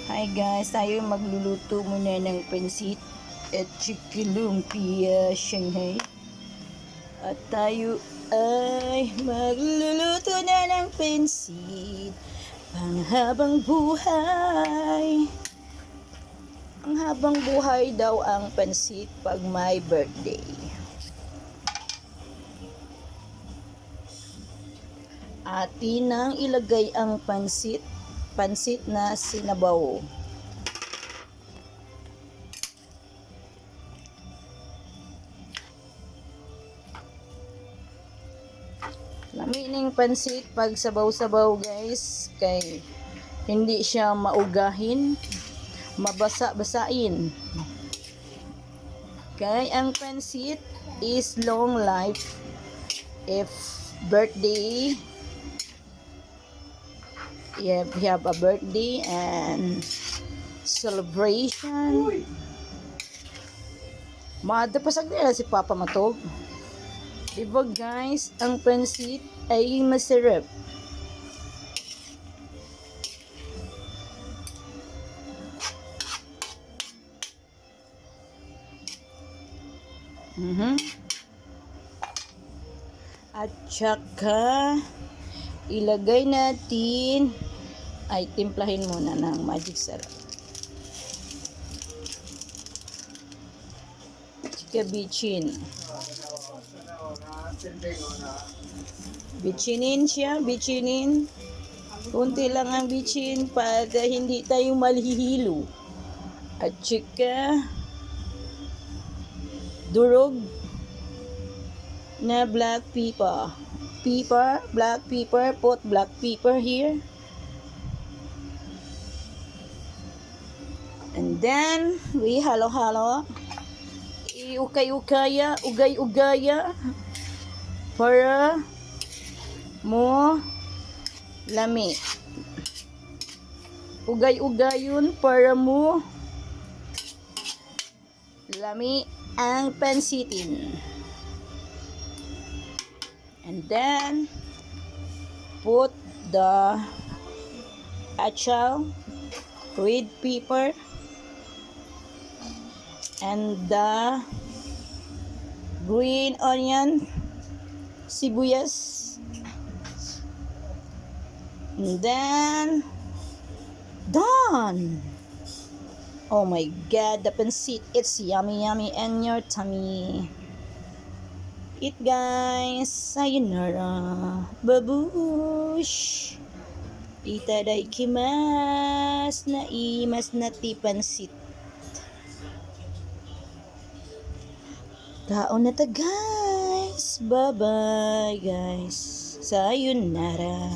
Hi guys, tayo magluluto muna ng pansit at chicken lumpia Shanghai. At tayo ay magluluto na ng pansit panghabang buhay. Ang habang buhay daw ang pansit pag may birthday. Atin nang ilagay ang pansit na sinabaw. Lamining pansit pag sabaw-sabaw guys, kay hindi siya maugahin, mabasa-basain. Kay ang pansit is long life. If birthday, you have a birthday and celebration. Madapasag nila si Papa Matog. Diba guys, ang pansit ay masarap. At saka ilagay natin, ay timplahin muna ng magic sarap. Saka bitchin. Bitchinin siya, bitchinin. Kunti lang ang bitchin para hindi tayo malihilo. At saka durog na black pepper. Black pepper, put black pepper here. And then, we halo-halo. Iukay-ukaya, ugay-ugaya. Para mo lami. Ugay-ugayon para mo lami ang pansitin. And then, put the achal, red pepper, and the green onion, sibuyas. And then, done! Oh my god, the pansit, it's yummy yummy in your tummy. Eat guys, sayonara, babush. Itadakimasu, naimas na pansit. Kaon na ta guys, bye bye guys, sayonara.